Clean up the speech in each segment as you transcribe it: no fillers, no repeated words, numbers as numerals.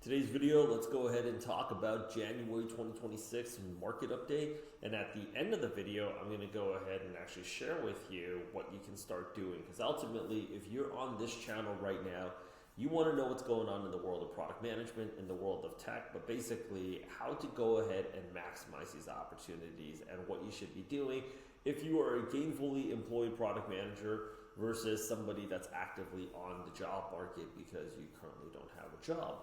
Today's video, let's go ahead and talk about January 2026 market update. And at the end of the video, I'm going to go ahead and actually share with you what you can start doing. Because ultimately, if you're on this channel right now, you want to know what's going on in the world of product management, in the world of tech, but basically how to go ahead and maximize these opportunities and what you should be doing if you are a gainfully employed product manager versus somebody that's actively on the job market because you currently don't have a job.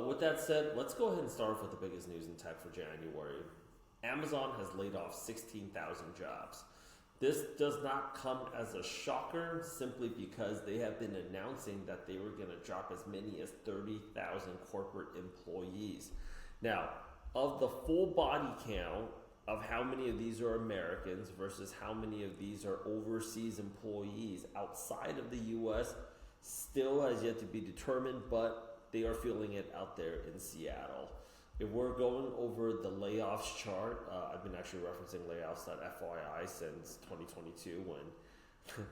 With that said, let's go ahead and start off with the biggest news in tech for January. Amazon has laid off 16,000 jobs. This does not come as a shocker simply because they have been announcing that they were going to drop as many as 30,000 corporate employees. Now, of the full body count of how many of these are Americans versus how many of these are overseas employees outside of the US still has yet to be determined, but they are feeling it out there in Seattle. If we're going over the layoffs chart, I've been actually referencing layoffs.fyi since 2022 when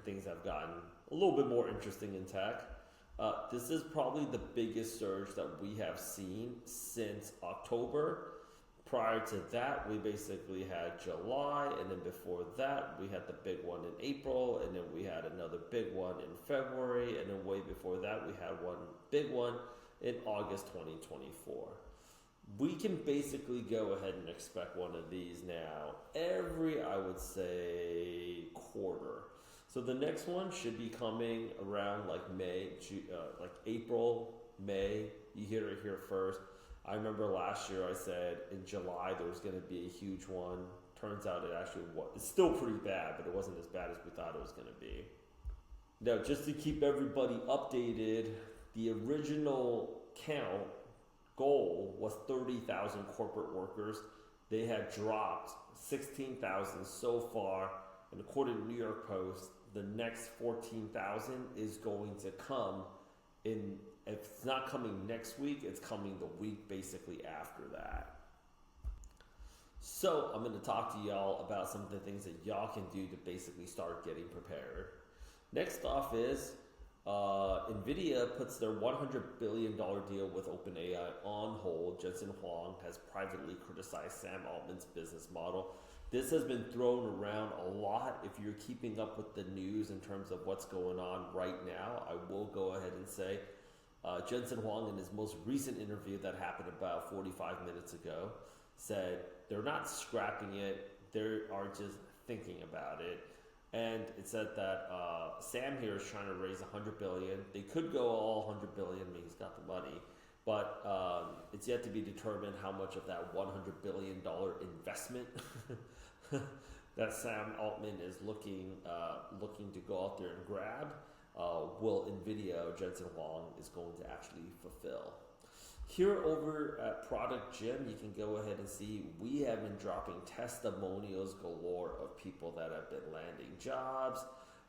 things have gotten a little bit more interesting in tech. This is probably the biggest surge that we have seen since October. Prior to that, we basically had July, and then before that, we had the big one in April, and then we had another big one in February, and then way before that, we had one big one in August 2024. We can basically go ahead and expect one of these now every, I would say, quarter. So the next one should be coming around like like April, May. You hear it here first. I remember last year I said in July there was going to be a huge one. Turns out it actually was. It's still pretty bad, but it wasn't as bad as we thought it was going to be. Now, just to keep everybody updated, the original count goal was 30,000 corporate workers. They had dropped 16,000 so far, and according to New York Post, the next 14,000 is going to come in. If it's not coming next week, it's coming the week basically after that. So I'm going to talk to y'all about some of the things that y'all can do to basically start getting prepared. Next off is NVIDIA puts their $100 billion deal with OpenAI on hold. Jensen Huang has privately criticized Sam Altman's business model. This has been thrown around a lot. If you're keeping up with the news in terms of what's going on right now, I will go ahead and say Jensen Huang, in his most recent interview that happened about 45 minutes ago, said they're not scrapping it, they are just thinking about it. And it said that Sam here is trying to raise $100 billion. They could go all $100 billion. I mean, he's got the money, but it's yet to be determined how much of that $100 billion investment that Sam Altman is looking to go out there and grab. Will NVIDIA, Jensen Huang, is going to actually fulfill. Here over at Product Gym, you can go ahead and see we have been dropping testimonials galore of people that have been landing jobs,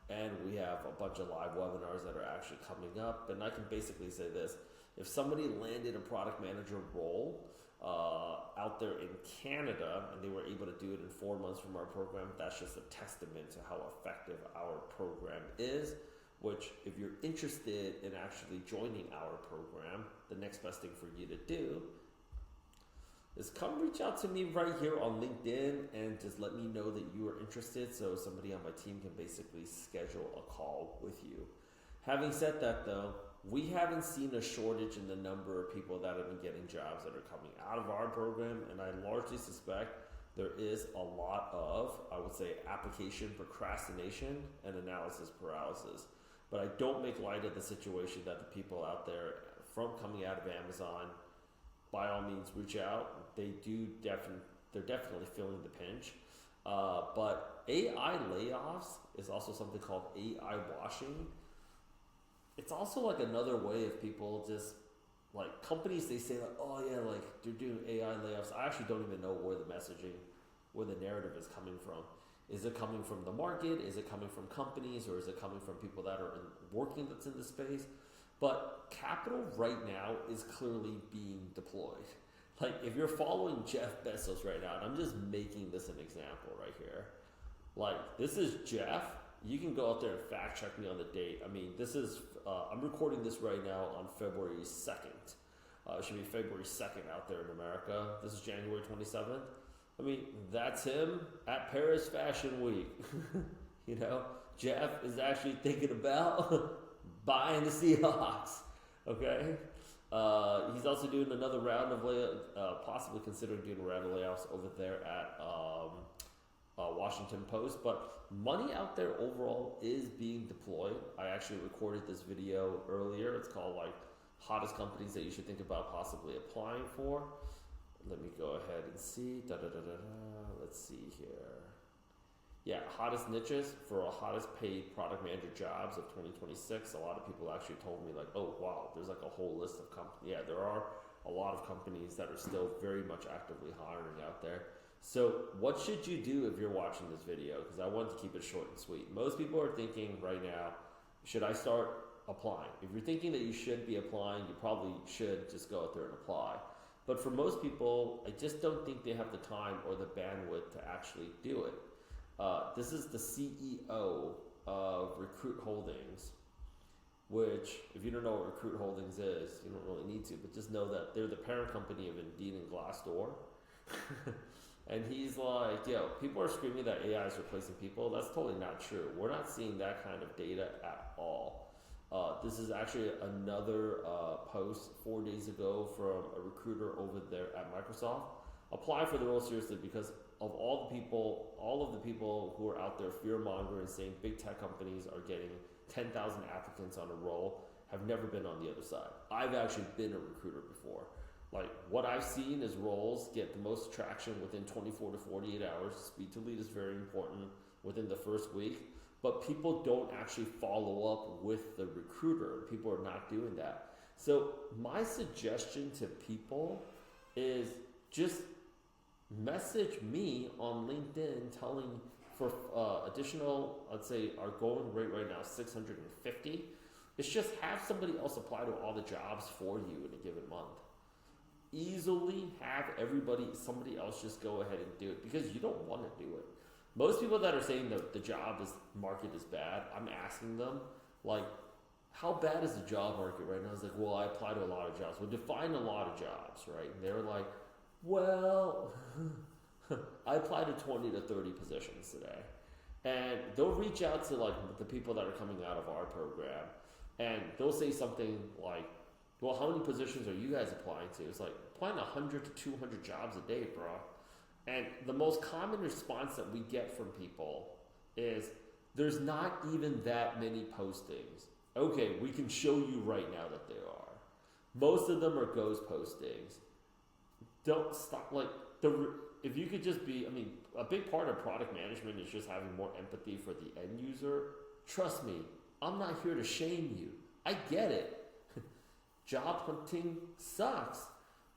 and we have a bunch of live webinars that are actually coming up. And I can basically say this: if somebody landed a product manager role out there in Canada and they were able to do it in 4 months from our program, that's just a testament to how effective our program is. Which, if you're interested in actually joining our program, the next best thing for you to do is come reach out to me right here on LinkedIn and just let me know that you are interested so somebody on my team can basically schedule a call with you. Having said that though, we haven't seen a shortage in the number of people that have been getting jobs that are coming out of our program, and I largely suspect there is a lot of, I would say, application procrastination and analysis paralysis. But I don't make light of the situation that the people out there from coming out of Amazon, by all means, reach out. They're definitely feeling the pinch. But AI layoffs is also something called AI washing. It's also like another way of people just, like companies, they say like, oh yeah, like they're doing AI layoffs. I actually don't even know where the messaging, where the narrative is coming from. Is it coming from the market? Is it coming from companies? Or is it coming from people that are working that's in the space? But capital right now is clearly being deployed. Like if you're following Jeff Bezos right now, and I'm just making this an example right here. Like this is Jeff. You can go out there and fact check me on the date. I mean, this is, I'm recording this right now on February 2nd. It should be February 2nd out there in America. This is January 27th. I mean, that's him at Paris Fashion Week. You know, Jeff is actually thinking about buying the Seahawks. Okay? He's also doing another round of possibly considering doing a round of layoffs over there at Washington Post. But money out there overall is being deployed. I actually recorded this video earlier. It's called like hottest companies that you should think about possibly applying for. Let me go ahead and see. Let's see here. Yeah, hottest niches for hottest paid product manager jobs of 2026. A lot of people actually told me like, oh wow, there's like a whole list of companies. Yeah, there are a lot of companies that are still very much actively hiring out there. So what should you do if you're watching this video? Because I want to keep it short and sweet. Most people are thinking right now, should I start applying? If you're thinking that you should be applying, you probably should just go out there and apply. But for most people, I just don't think they have the time or the bandwidth to actually do it. This is the CEO of Recruit Holdings, which, if you don't know what Recruit Holdings is, you don't really need to, but just know that they're the parent company of Indeed and Glassdoor. And he's like, yo, people are screaming that AI is replacing people. That's totally not true. We're not seeing that kind of data at all. This is actually another post 4 days ago from a recruiter over there at Microsoft. Apply for the role seriously, because of all of the people who are out there fear-mongering, saying big tech companies are getting 10,000 applicants on a role, have never been on the other side. I've actually been a recruiter before. Like, what I've seen is roles get the most traction within 24 to 48 hours. Speed to lead is very important within the first week, but people don't actually follow up with the recruiter. People are not doing that. So my suggestion to people is just message me on LinkedIn telling for additional, let's say our going rate right now is 650. It's just have somebody else apply to all the jobs for you in a given month. Easily have somebody else just go ahead and do it, because you don't want to do it. Most people that are saying the market is bad, I'm asking them, like, how bad is the job market right now? It's like, well, I apply to a lot of jobs. Well, define a lot of jobs, right? And they're like, well, I applied to 20 to 30 positions today. And they'll reach out to like the people that are coming out of our program, and they'll say something like, well, how many positions are you guys applying to? It's like, applying 100 to 200 jobs a day, bro. And the most common response that we get from people is, there's not even that many postings. Okay, we can show you right now that there are. Most of them are ghost postings. Don't stop, like, if you could just be, I mean, a big part of product management is just having more empathy for the end user. Trust me, I'm not here to shame you. I get it. Job hunting sucks.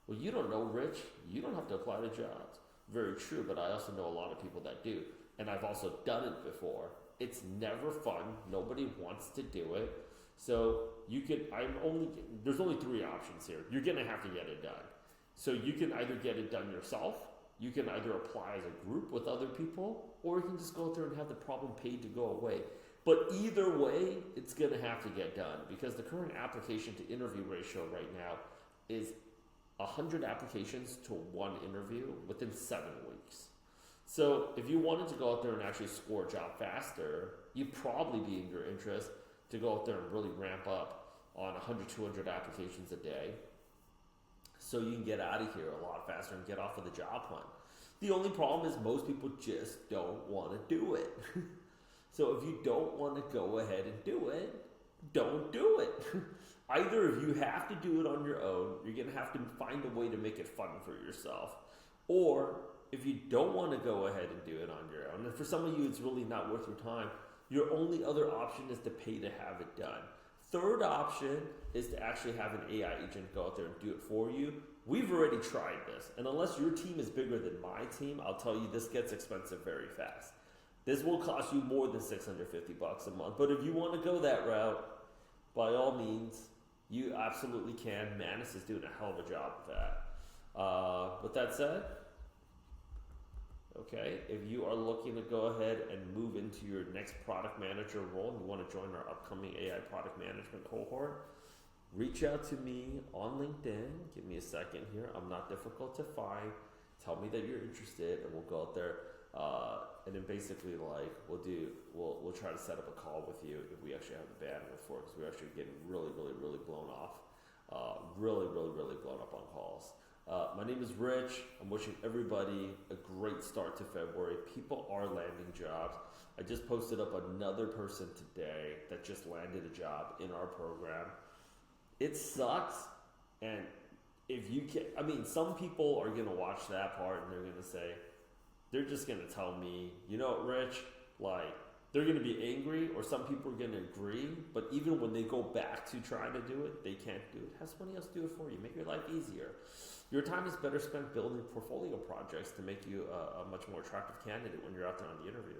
Well, you don't know, Rich. You don't have to apply to jobs. Very true, but I also know a lot of people that do. And I've also done it before. It's never fun. Nobody wants to do it. So there's only three options here. You're going to have to get it done. So you can either get it done yourself, you can either apply as a group with other people, or you can just go out there and have the problem paid to go away. But either way, it's going to have to get done, because the current application to interview ratio right now is 100 applications to one interview within 7 weeks. So if you wanted to go out there and actually score a job faster, you'd probably be in your interest to go out there and really ramp up on 100, 200 applications a day, so you can get out of here a lot faster and get off of the job hunt. The only problem is most people just don't want to do it. So if you don't want to go ahead and do it, don't do it. Either if you have to do it on your own, you're going to have to find a way to make it fun for yourself. Or if you don't want to go ahead and do it on your own, and for some of you it's really not worth your time, your only other option is to pay to have it done. Third option is to actually have an AI agent go out there and do it for you. We've already tried this, and unless your team is bigger than my team, I'll tell you this gets expensive very fast. This will cost you more than $650 a month, but if you want to go that route, by all means, you absolutely can. Manus is doing a hell of a job with that. With that said, okay, if you are looking to go ahead and move into your next product manager role and you want to join our upcoming AI product management cohort, reach out to me on LinkedIn. Give me a second here. I'm not difficult to find. Tell me that you're interested, and we'll go out there. And then basically, like, we'll try to set up a call with you if we actually have the bandwidth for it, because we're actually getting really blown off, really blown up on calls. My name is Rich. I'm wishing everybody a great start to February. People are landing jobs. I just posted up another person today that just landed a job in our program. It sucks, and if you can, I mean, some people are gonna watch that part and they're gonna say, they're just gonna tell me, you know, Rich, like, they're gonna be angry, or some people are gonna agree. But even when they go back to trying to do it, they can't do it. Have somebody else do it for you. Make your life easier. Your time is better spent building portfolio projects to make you a much more attractive candidate when you're out there on the interview.